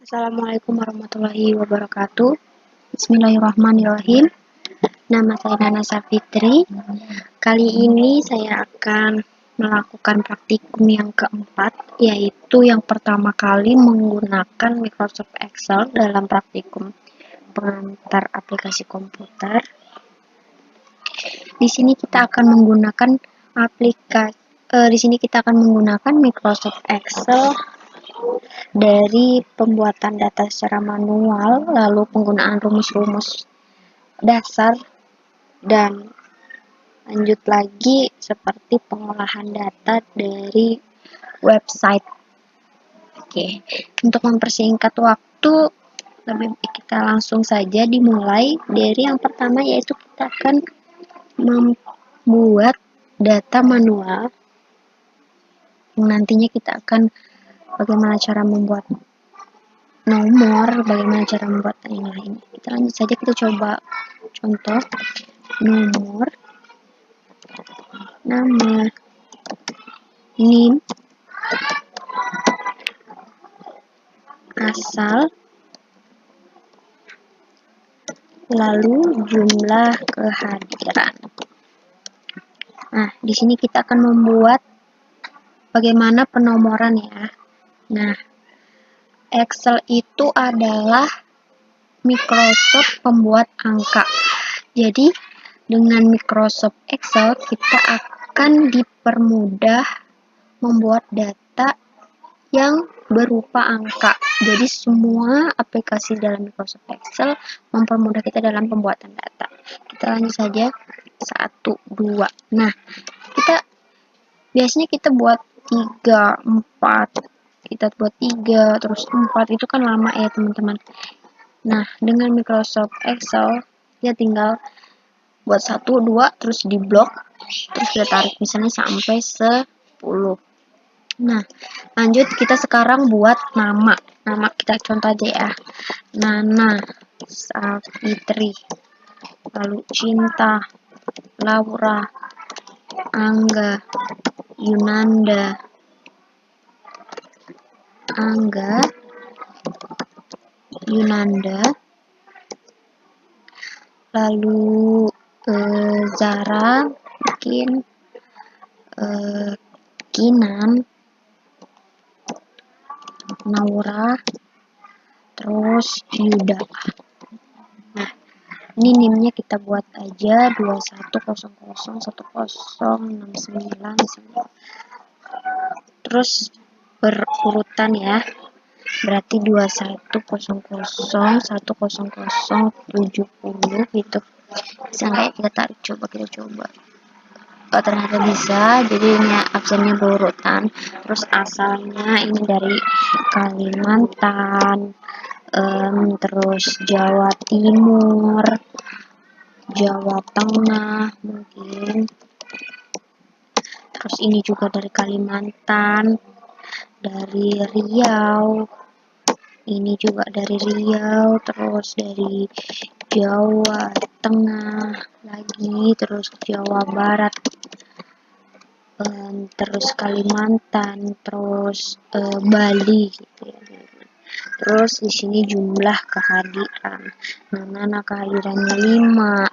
Assalamualaikum warahmatullahi wabarakatuh. Bismillahirrahmanirrahim. Nama saya Nana Safitri. Kali ini saya akan melakukan praktikum yang keempat, yaitu yang pertama kali menggunakan Microsoft Excel dalam praktikum pengantar aplikasi komputer. Di sini kita akan menggunakan Microsoft Excel dari pembuatan data secara manual, lalu penggunaan rumus-rumus dasar, dan lanjut lagi seperti pengolahan data dari website. Oke, untuk mempersingkat waktu, lebih baik kita langsung saja dimulai dari yang pertama, yaitu kita akan membuat data manual. Nantinya kita akan bagaimana cara membuat nomor, bagaimana cara membuat yang lain. Kita lanjut saja, kita coba contoh nomor, nama, NIM, asal, lalu jumlah kehadiran. Nah, di sini kita akan membuat bagaimana penomoran ya. Nah, Excel itu adalah Microsoft pembuat angka. Jadi, dengan Microsoft Excel kita akan dipermudah membuat data yang berupa angka. Jadi, semua aplikasi dalam Microsoft Excel mempermudah kita dalam pembuatan data. Kita lanjut saja 1, 2. Nah, biasanya kita buat 3, 4. Kita buat 3, terus 4, itu kan lama ya teman-teman. Nah, dengan Microsoft Excel, ya tinggal buat 1, 2, terus di blok, terus kita tarik misalnya sampai 10. Nah, lanjut kita sekarang buat nama. Nama kita contoh aja ya. Nana Safitri. Lalu Cinta, Laura, Angga, Yunanda, lalu Zara, mungkin Kinan, Naura, terus Yuda. Nah, ini NIM-nya kita buat aja 21001069. Terus berurutan ya. Berarti 21001070 gitu. Bisa nggak ya kita tarik, kita coba. Oh, ternyata bisa. Jadi ini absennya berurutan. Terus asalnya ini dari Kalimantan, terus Jawa Timur, Jawa Tengah mungkin. Terus ini juga dari Kalimantan, dari Riau, ini juga dari Riau, terus dari Jawa Tengah lagi, terus Jawa Barat, terus Kalimantan, terus Bali gitu ya. Terus di sini jumlah kehadiran. Nah, kehadirannya 5,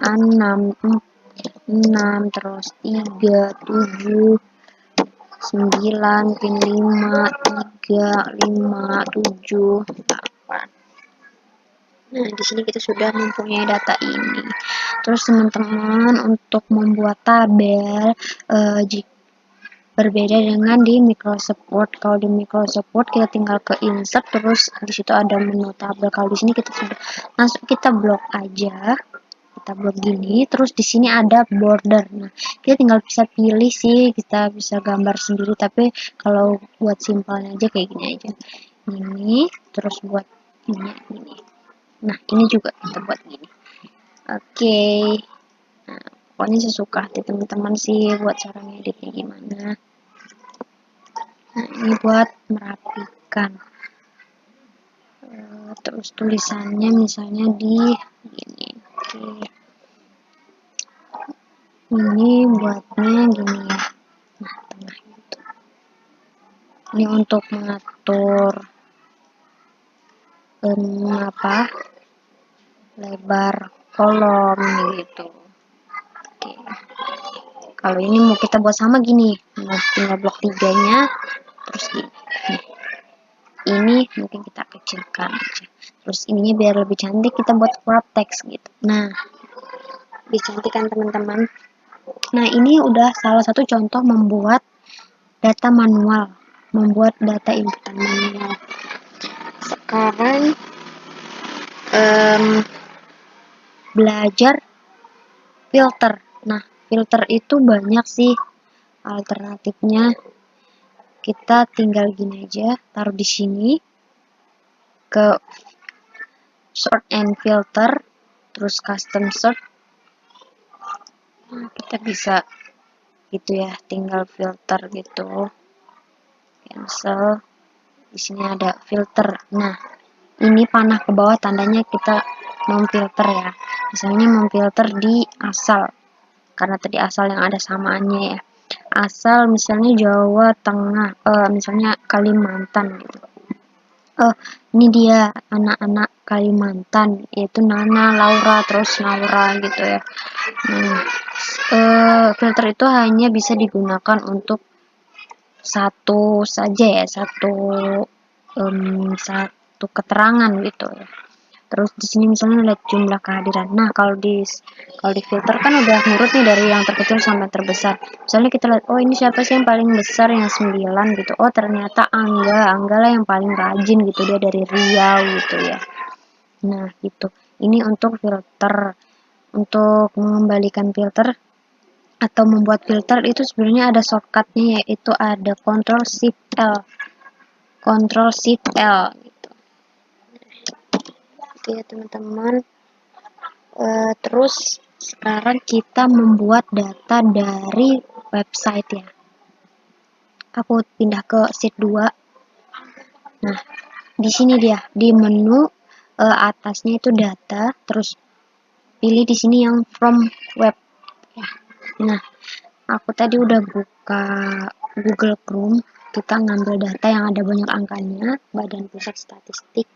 6, terus 3, 7, 9, pin 5, 3, 5, 7, 8. Nah, di sini kita sudah mempunyai data ini. Terus teman-teman, untuk membuat tabel berbeda dengan di Microsoft Word. Kalau di Microsoft Word kita tinggal ke insert, terus di situ ada menu tabel. Kalau di sini kita sudah langsung kita blok aja. Kita blok gini, terus di sini ada border. Nah, kita tinggal bisa pilih sih, kita bisa gambar sendiri, tapi kalau buat simpelnya aja kayak gini aja. Ini, terus buat ini. Nah, ini juga kita buat gini. Oke. Nah, pokoknya sesuka hati teman-teman sih buat cara ngeditnya gimana. Nah, ini buat merapikan. Terus tulisannya misalnya di gini. Oke. Ini buatnya gini ya. Nah, tengah gitu. Ini untuk mengatur lebar kolom gitu. Oke. Kalau ini mau kita buat sama gini, nah, tinggal blok 3-nya, terus gini. Ini mungkin kita kecilkan aja. Terus ininya biar lebih cantik kita buat wrap text gitu. Nah, lebih cantik kan teman-teman. Nah, ini udah salah satu contoh membuat data manual, membuat data inputan manual. Sekarang belajar filter. Nah, filter itu banyak sih alternatifnya. Kita tinggal gini aja, taruh di sini ke sort and filter, terus custom sort. Nah, kita bisa gitu ya, tinggal filter gitu. Cancel. Di sini ada filter. Nah, ini panah ke bawah tandanya kita memfilter ya. Misalnya memfilter di asal. Karena tadi asal yang ada samaannya ya. Asal misalnya Jawa Tengah, misalnya Kalimantan gitu. Ini dia anak-anak Kalimantan, yaitu Nana, Laura, terus Naura gitu ya. Filter itu hanya bisa digunakan untuk satu saja ya, satu keterangan gitu ya. Terus di sini misalnya lihat jumlah kehadiran. Nah, kalau di filter kan udah ngurut nih dari yang terkecil sampai terbesar. Misalnya kita lihat, oh ini siapa sih yang paling besar, yang 9 gitu. Oh ternyata Angga lah yang paling rajin gitu, dia dari Riau gitu ya. Nah gitu. Ini untuk filter. Untuk mengembalikan filter atau membuat filter itu sebenarnya ada shortcutnya, yaitu ada Ctrl Shift L. Ctrl Shift L gitu. Oke ya teman-teman. Terus sekarang kita membuat data dari website ya. Aku pindah ke sheet 2. Nah, di sini dia di menu atasnya itu data, terus pilih di sini yang from web ya. Nah, aku tadi udah buka Google Chrome, kita ngambil data yang ada banyak angkanya, Badan Pusat Statistik.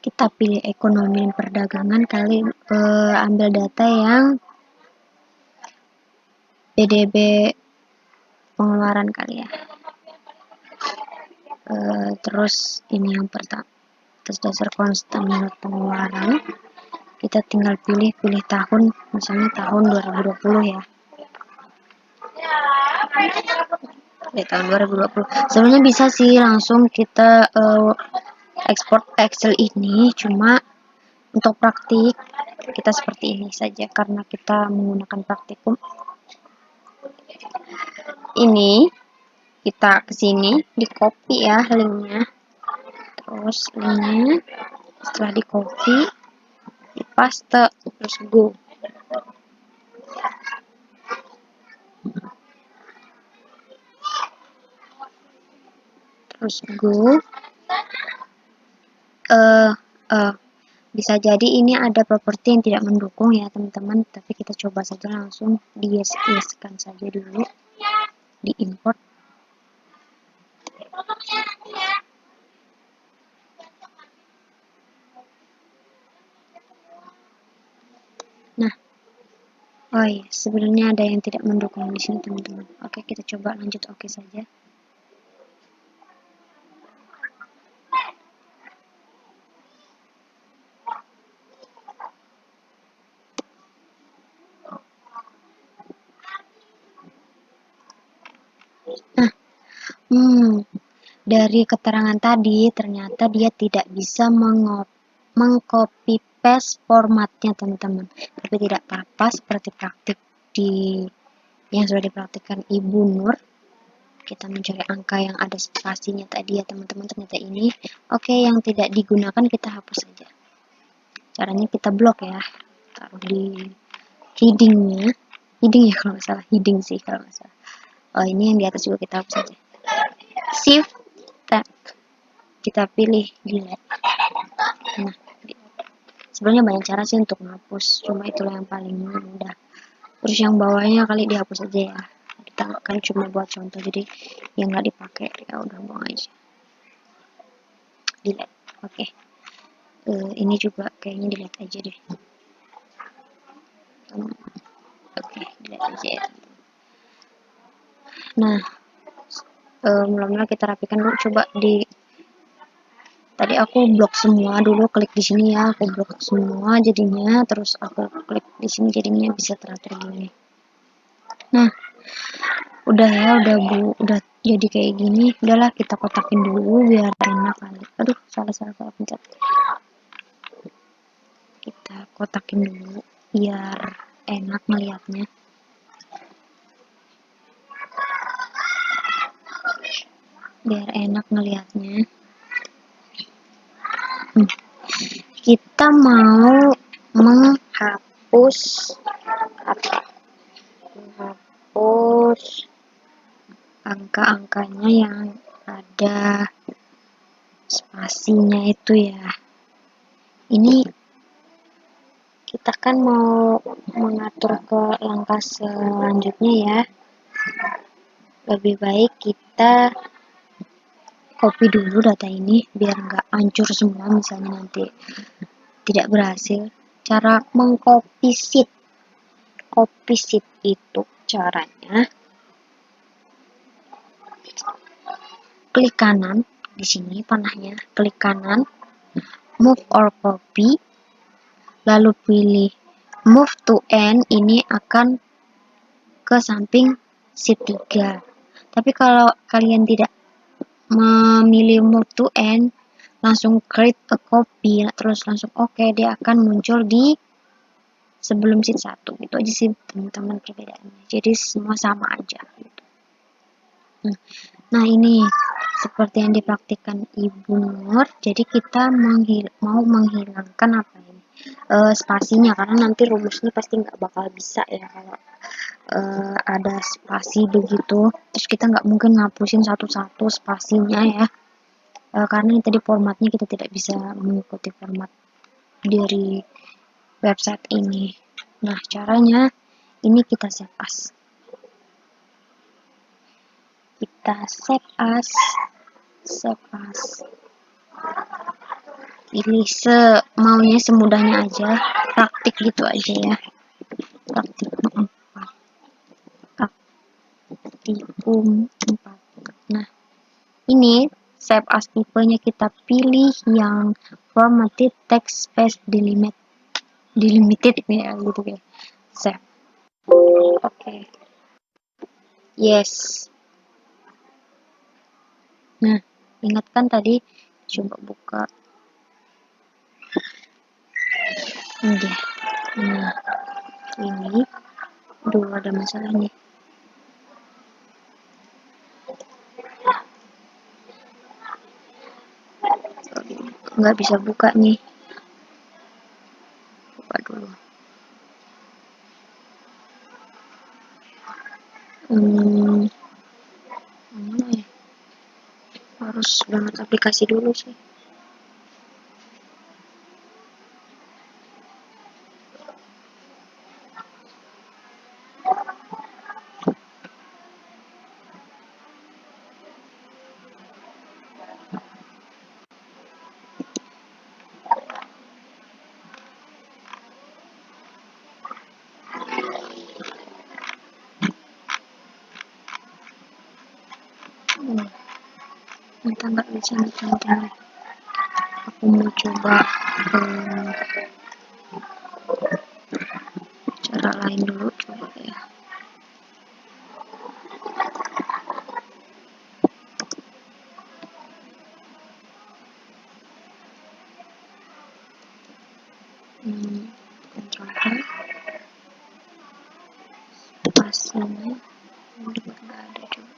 Kita pilih ekonomi dan perdagangan, ambil data yang PDB pengeluaran kali ya. Terus ini yang pertama, atas dasar konstan menurut pengeluaran, kita tinggal pilih tahun, misalnya tahun 2020 ya. Di tahun 2020. Sebenarnya bisa sih langsung kita ekspor Excel ini, cuma untuk praktik kita seperti ini saja karena kita menggunakan praktikum. Ini kita kesini di copy ya linknya, terus linknya setelah di copy di paste, terus go. Terus go. Bisa jadi ini ada properti yang tidak mendukung ya teman-teman, tapi kita coba saja langsung di yes-kan saja dulu, di import. Nah, oh iya, sebenarnya ada yang tidak mendukung di sini teman-teman. Oke, kita coba lanjut oke saja. Nah, dari keterangan tadi ternyata dia tidak bisa mengcopy paste formatnya teman-teman, tapi tidak apa-apa, seperti praktik yang sudah dipraktikkan Ibu Nur. Kita mencari angka yang ada spasinya tadi ya teman-teman, ternyata ini oke. Yang tidak digunakan kita hapus saja. Caranya kita blok ya, taruh di heading ya kalau nggak salah, heading sih kalau nggak salah. Oh ini yang di atas juga kita hapus saja. Shift tab, kita pilih delete. Nah, sebenarnya banyak cara sih untuk menghapus, cuma itulah yang paling mudah. Terus yang bawahnya kali dihapus aja ya, kita kan cuma buat contoh, jadi yang nggak dipakai ya udah buang aja, delete. Oke. Ini juga kayaknya dilihat aja deh. Oke, dilihat aja ya. Nah, mula-mula kita rapikan dulu. Coba tadi aku blok semua dulu, klik di sini ya, aku blok semua jadinya, terus aku klik di sini jadinya bisa teratur gini. Nah, udah ya, udah jadi kayak gini. Udahlah, kita kotakin dulu biar enak kali. Aduh, salah pencet. Kita kotakin dulu biar enak melihatnya. Biar enak ngelihatnya. Kita mau menghapus angka-angkanya yang ada spasinya itu ya. Ini kita kan mau mengatur ke langkah selanjutnya ya. Lebih baik kita copy dulu data ini biar nggak hancur semua misalnya nanti tidak berhasil. Cara mengcopy sheet. Copy sheet itu caranya klik kanan di sini panahnya, klik kanan, move or copy, lalu pilih move to end, ini akan ke samping sheet 3. Tapi kalau kalian tidak memilih move to end, langsung create a copy, terus langsung oke, dia akan muncul di sebelum sheet 1. Itu aja sih teman-teman perbedaannya. Jadi semua sama aja gitu. Nah, ini seperti yang dipraktikkan Ibu Nur. Jadi kita mau menghilangkan apa ini? Spasinya, karena nanti rumusnya pasti nggak bakal bisa ya kalau ada spasi begitu. Terus kita nggak mungkin ngapusin satu-satu spasinya ya. Karena tadi formatnya kita tidak bisa mengikuti format dari website ini. Nah, caranya ini kita save as. Kita save as. Pilih semaunya, semudahnya aja, praktik gitu aja ya. Praktikum 4. Nah, ini save as tipenya kita pilih yang formatted text space delimited ya gitu ya. Save. Oke. Yes. Nah, ingat kan tadi, coba buka ini dia. Nah, ini dulu ada masalah nih. Nggak bisa buka nih. Buka dulu. Mana ya? Harus banget aplikasi dulu sih. Entah nggak bisa nih teman-teman. Aku mau coba cara lain dulu, coba ya. Contohnya spasinya udah nggak ada, coba.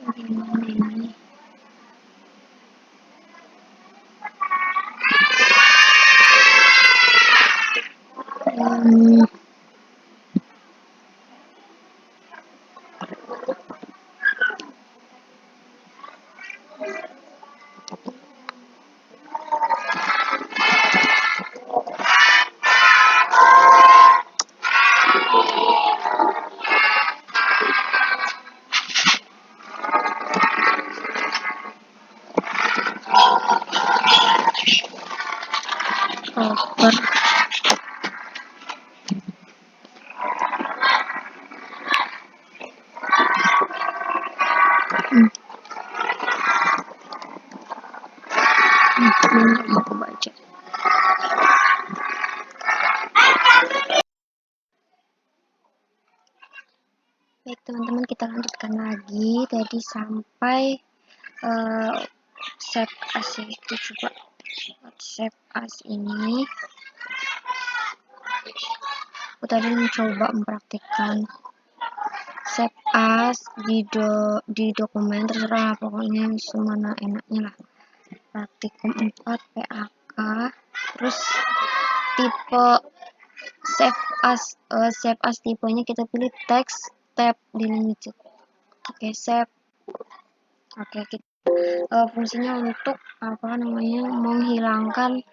Bagaimana ini? developer. Ini aku baca. Baik teman-teman, kita lanjutkan lagi tadi sampai save as itu juga. Save as ini aku tadi mencoba mempraktikkan save as di dokumen, terserah pokoknya semana enaknya lah. Praktikum 4 PAK, terus tipe save as tipenya kita pilih text tab delimited. Oke, save. Oke, kita fungsinya untuk apa namanya, menghilangkan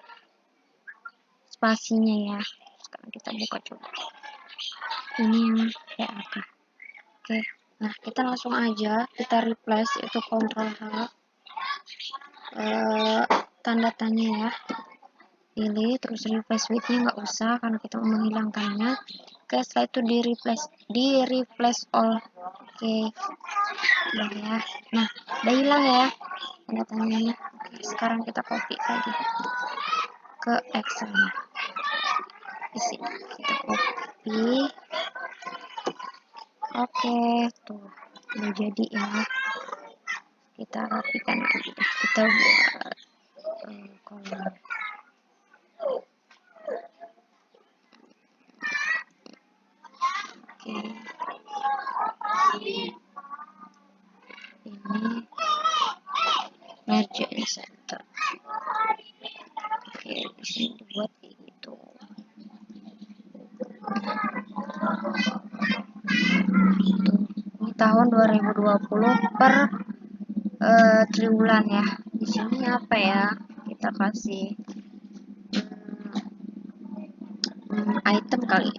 spasinya ya. Sekarang kita buka coba. Ini yang PAK. Oke, nah kita langsung aja kita replace, itu Ctrl H, tanda tanya ya, pilih, terus replace with-nya nggak usah karena kita mau menghilangkannya. Oke, setelah itu di replace all. Oke, udah ya. Nah, udah hilang ya tanda tanyanya. Oke, sekarang kita copy lagi ke Excel nya. Di sini kita copy. Oke, tuh udah jadi ya. Kita rapikan lagi, kita buat kolom. Oke, ini merge and center. Oke, di sini dibuat kayak gitu. Ini tahun 2020 per triwulan ya. Di sini apa ya? Kita kasih item kali.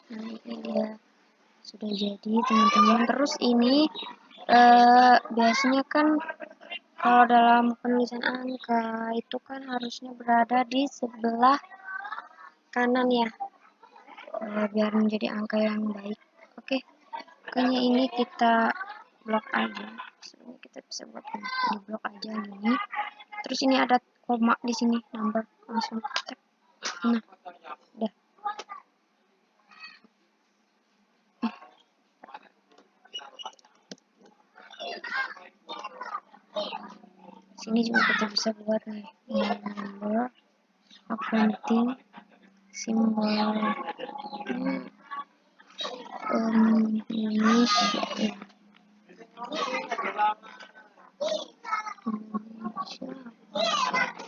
Nah, ini dia sudah jadi teman-teman. Terus ini biasanya kan kalau dalam penulisan angka itu kan harusnya berada di sebelah kanan ya, biar menjadi angka yang baik. Oke, pokoknya ini kita blok aja. Sebenarnya kita bisa buat ini blok aja ini. Terus ini ada koma di sini, number, langsung tap. Nah, udah. Sini juga kita bisa buat nih, number, accounting, simbol Indonesia ya. Indonesia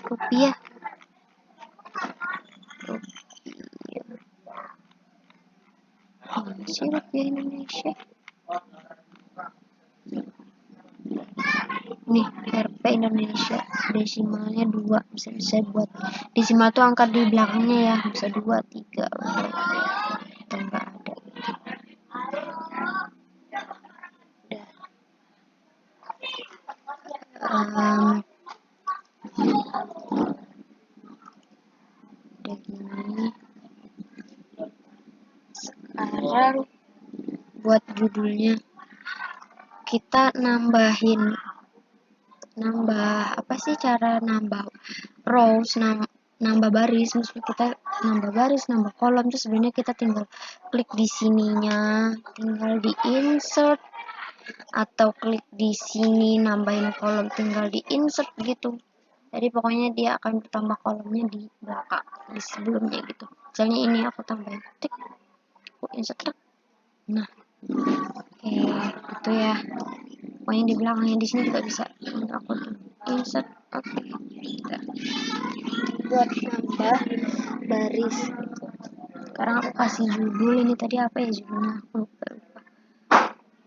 rupiah, sih rupiah Indonesia nih, RP Indonesia desimalnya 2, bisa buat desimal tuh angka di belakangnya ya, bisa 2, 3 atau enggak ada gitu. Udah gini, sekarang buat judulnya kita nambah apa sih cara nambah rows, nambah baris. Maksudnya kita nambah baris, nambah kolom tuh sebenarnya kita tinggal klik di sininya, tinggal di insert, atau klik di sini nambahin kolom tinggal di insert gitu. Jadi pokoknya dia akan bertambah kolomnya di belakang, di sebelumnya gitu. Misalnya ini aku tambahin tik, aku insert. Nah, oke, itu ya. Pokoknya di belakangnya di sini juga bisa. Aku insert. Oke, kita buat nambah baris. Sekarang aku kasih judul, ini tadi apa ya judulnya? Aku lupa.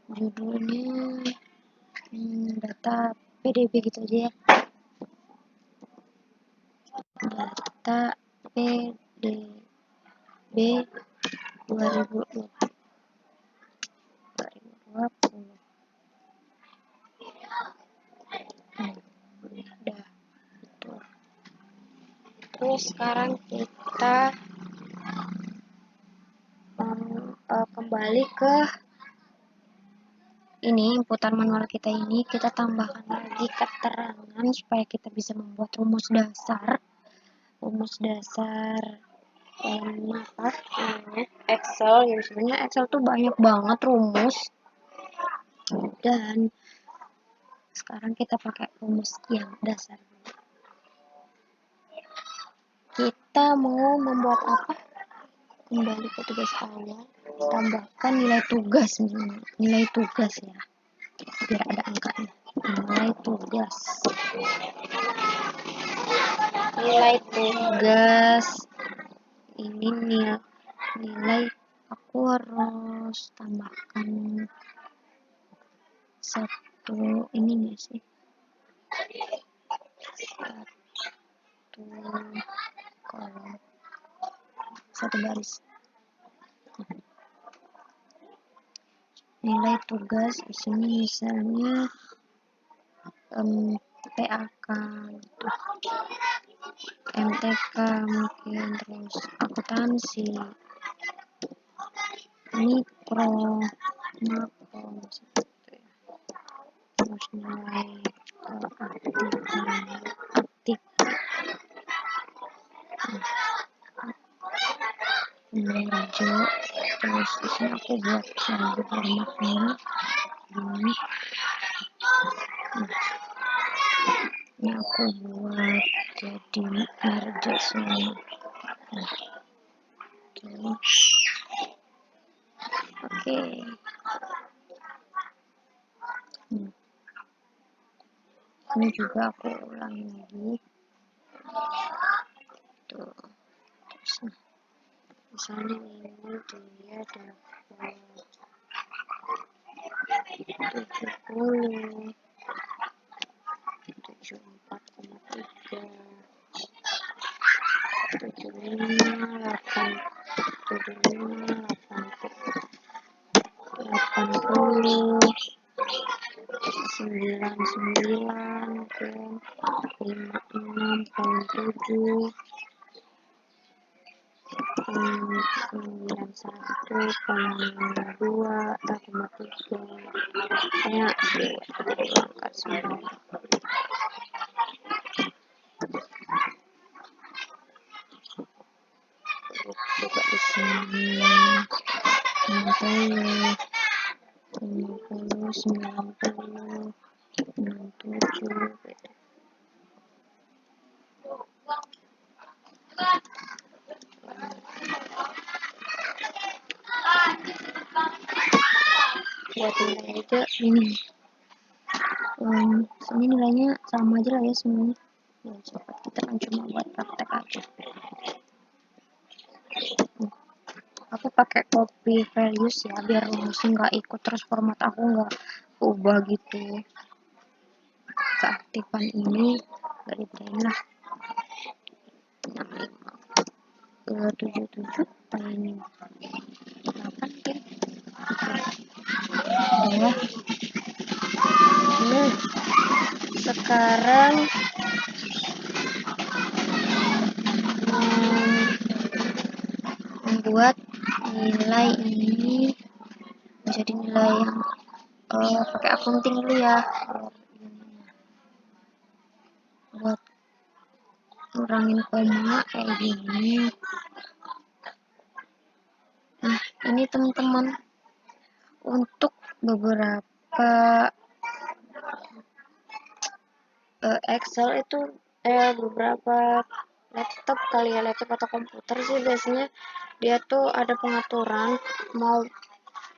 Judulnya data PDB gitu aja ya. Data PDB 2020. sekarang kita kembali ke ini inputan manual kita ini, kita tambahkan lagi keterangan supaya kita bisa membuat rumus dasar apa Excel. Ya sebenarnya Excel tuh banyak banget rumus, dan sekarang kita pakai rumus yang dasar. Kita mau membuat apa? Kembali ke tugas awal, tambahkan nilai tugas ya, biar ada angkanya. Nilai tugas ini nilai aku harus tambahkan satu ini nih sih, satu kolom, satu baris. Nilai tugas di sini misalnya PAK gitu, MTK mungkin, terus akuntansi, mikro, makro gitu ya. Terus nilai aktif, hijau. Terus di sini aku buat lagi formatnya ini. Ini aku buat jadi merge semua. Oke. Ini juga aku ulangi lagi. Tuh. Terus, misalnya ini dia dapat 70, 74,3, 75, 80, 99 mungkin 56,7, 91,2, 3, banyak sih angkat semua. Juga di sini 60, 50, 90, 67 gitu. Buat nilai aja ini sini nilainya sama aja lah ya semuanya. Ya, coba kita kan cuma buat praktek aja. Aku pakai copy values ya, biar rumusnya nggak ikut terus format aku nggak ubah gitu. Keaktifan ini nggak ditain lah. 77 ini 8 kan ya. Nah sekarang membuat nilai ini menjadi nilai yang pakai accounting dulu ya, buat ngurangin koma kayak gini. Nah ini teman-teman, untuk beberapa Excel itu beberapa laptop kali ya, laptop atau komputer sih biasanya dia tuh ada pengaturan mau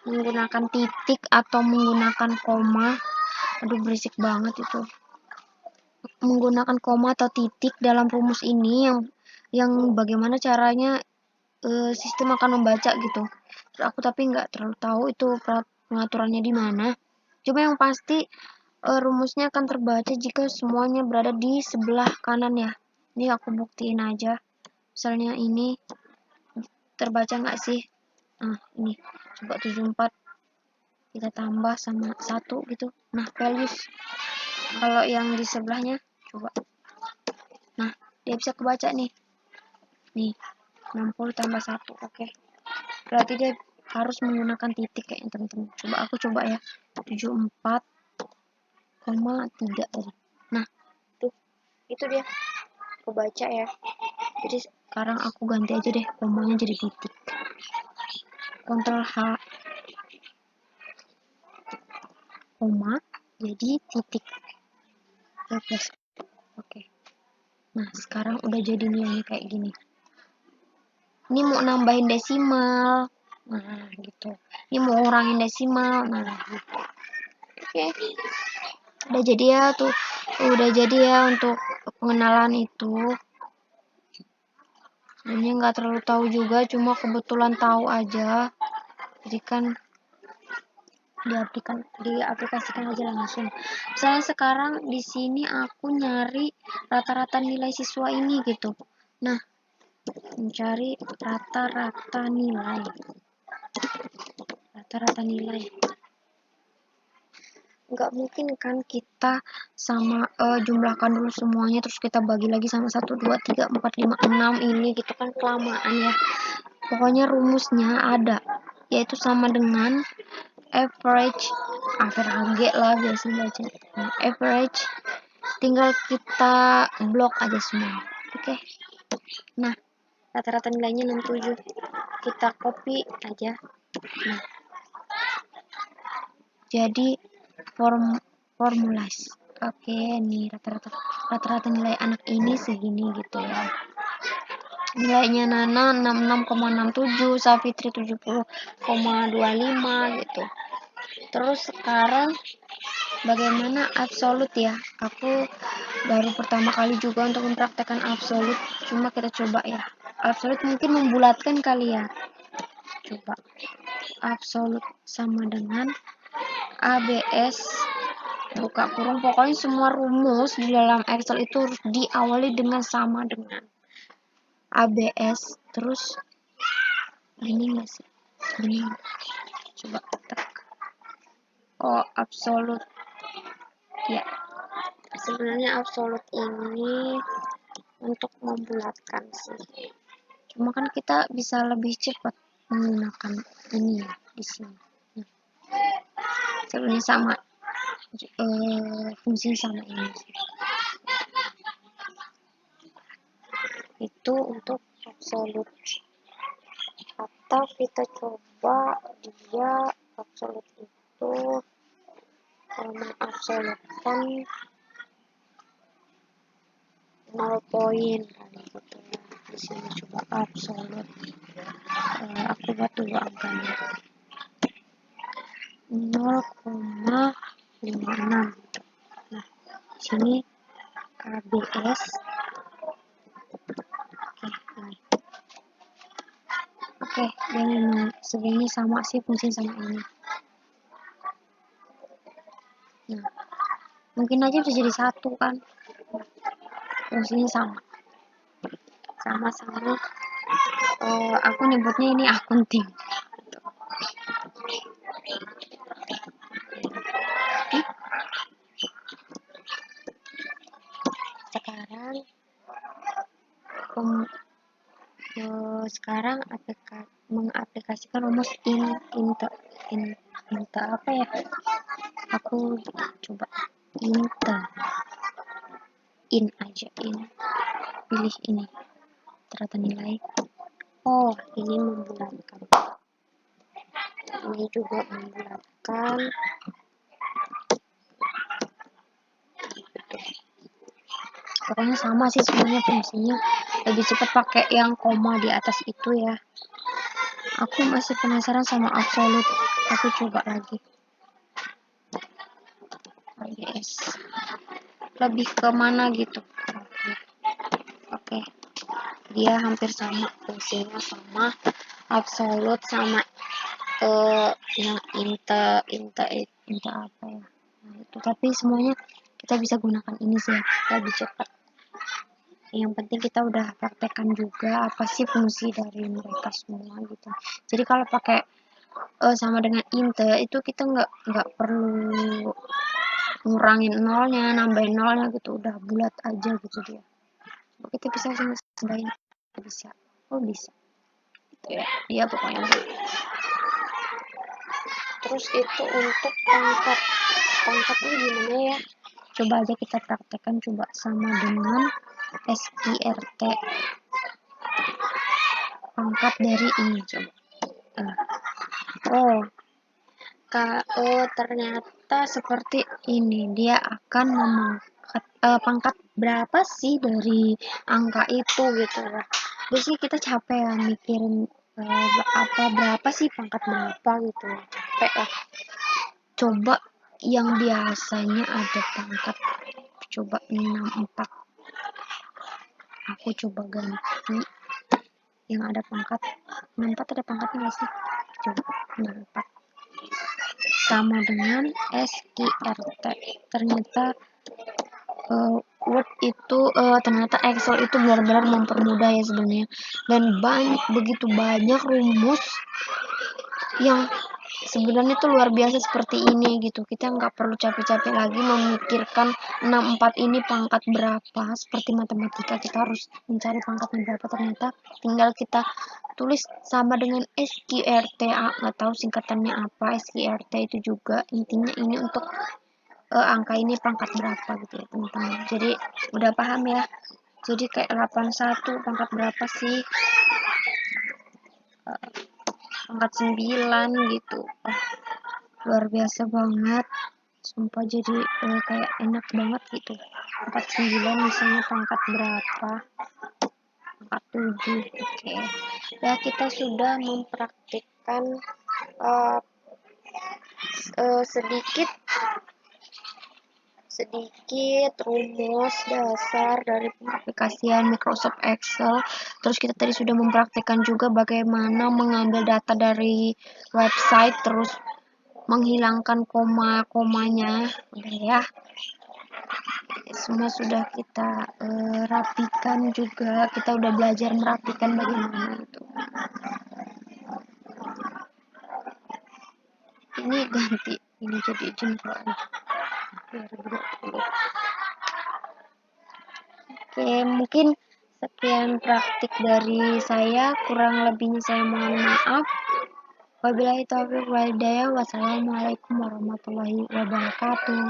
menggunakan titik atau menggunakan koma. Aduh berisik banget itu. Menggunakan koma atau titik dalam rumus ini yang bagaimana caranya sistem akan membaca gitu. Terus aku tapi nggak terlalu tahu itu pengaturannya di mana. Cuma yang pasti rumusnya akan terbaca jika semuanya berada di sebelah kanan ya. Ini aku buktiin aja. Misalnya ini terbaca nggak sih? Nah ini coba 74 kita tambah sama 1 gitu. Nah values kalau yang di sebelahnya coba. Nah dia bisa kebaca nih. nih 60 tambah 1. Oke, berarti dia harus menggunakan titik kayaknya teman-teman. Aku coba ya, 74,3 tadi. Nah tuh, itu dia, aku baca ya. Jadi sekarang aku ganti aja deh komanya jadi titik, Ctrl H, koma jadi titik, plus. Oke, nah sekarang udah jadi nih kayak gini. Ini mau nambahin desimal, nah gitu. Ini mau ngurangin desimal, nah gitu. Oke, udah jadi ya tuh, udah jadi ya untuk pengenalan itu. Ini nggak terlalu tahu juga, cuma kebetulan tahu aja. Jadi kan diaplikasikan aja langsung. Misalnya sekarang di sini aku nyari rata-rata nilai siswa ini gitu. Nah, mencari rata-rata nilai. Nggak mungkin kan kita sama jumlahkan dulu semuanya terus kita bagi lagi sama 1, 2, 3, 4, 5, 6 ini gitu kan kelamaan ya. Pokoknya rumusnya ada, yaitu sama dengan average lah biasanya baca. Nah, average tinggal kita blok aja semua. Oke. Nah, rata-rata nilainya 67. Kita copy aja. Nah, jadi formulas. Oke, nih rata-rata nilai anak ini segini gitu ya. Nilainya Nana 66,67, Safitri 70,25 gitu. Terus sekarang bagaimana absolut ya? Aku baru pertama kali juga untuk mempraktekkan absolut. Cuma kita coba ya. Absolut mungkin membulatkan kali ya. Coba. Absolut sama dengan ABS buka kurung. Pokoknya semua rumus di dalam Excel itu harus diawali dengan sama dengan ABS. Terus ini nggak sih? Ini coba ketik. Oh, absolut. Ya, sebenarnya absolut ini untuk membulatkan sih. Cuma kan kita bisa lebih cepat menggunakan ini ya di sini. Nah, sebenarnya sama, fungsinya sama ini sih. Itu untuk absolut. Atau kita coba dia absolut itu mengabsolutkan 0 poin kali gitu ya. Di sini coba absolut. Aku buat dulu angkanya 0,56. Nah, sini ABS. Oke, yang segini sama sih, fungsi sama ini. Nah, mungkin aja bisa jadi satu kan, fungsinya sama-sama. Aku nyebutnya ini akunting. Sekarang mengaplikasikan rumus inte apa ya? Aku coba in aja, pilih ini rata nilai. Oh, ini membulatkan. Ini juga membulatkan. Pokoknya sama sih semuanya fungsinya. Lebih cepat pakai yang koma di atas itu ya. Aku masih penasaran sama absolut. Aku coba lagi. Yes. Lebih ke mana gitu. Oke. Dia hampir sama, fungsinya sama. Absolut sama yang inte apa ya. Nah, itu tapi semuanya kita bisa gunakan ini sih ya, lebih cepat. Yang penting kita udah praktekkan juga apa sih fungsi dari mereka semua gitu. Jadi kalau pakai sama dengan inte itu kita nggak perlu ngurangin nolnya, nambahin nolnya gitu, udah bulat aja gitu dia. Kita bisa sih bisa. kok bisa gitu ya, dia pokoknya gitu. Terus itu untuk pangkatnya gimana ya, coba aja kita praktekkan, coba sama dengan SQRT, pangkat dari ini coba. Ternyata seperti ini, dia akan memangkat pangkat berapa sih dari angka itu gitu ya. Biasanya kita capek ya mikirin berapa sih pangkat berapa gitu, capek lah. Coba yang biasanya ada pangkat, coba 64, aku coba ganti yang ada pangkat 64, ada pangkatnya nggak sih, coba 64 sama dengan SQRT. Ternyata Word itu ternyata Excel itu benar-benar mempermudah ya sebenarnya, dan begitu banyak rumus yang sebenarnya itu luar biasa seperti ini gitu. Kita nggak perlu capek-capek lagi memikirkan 64 ini pangkat berapa, seperti matematika kita harus mencari pangkatnya berapa. Ternyata tinggal kita tulis sama dengan SQRT, nggak tahu singkatannya apa. SQRT itu juga intinya ini untuk angka ini pangkat berapa gitu ya teman-teman. Jadi udah paham ya, jadi kayak 81 pangkat berapa sih, pangkat 9 gitu. Luar biasa banget sumpah, jadi kayak enak banget gitu. Pangkat 9 misalnya pangkat berapa, pangkat 7. Oke. Ya, kita sudah mempraktikkan sedikit rumus dasar dari pengaplikasian Microsoft Excel. Terus kita tadi sudah mempraktikkan juga bagaimana mengambil data dari website, terus menghilangkan koma-komanya. Udah ya, semua sudah kita rapikan juga, kita udah belajar merapikan bagaimana itu. Ini ganti ini jadi general 2020. Oke, mungkin sekian praktik dari saya, kurang lebihnya saya mohon maaf. Wabillahi taufiq wal hidayah. Wassalamualaikum warahmatullahi wabarakatuh.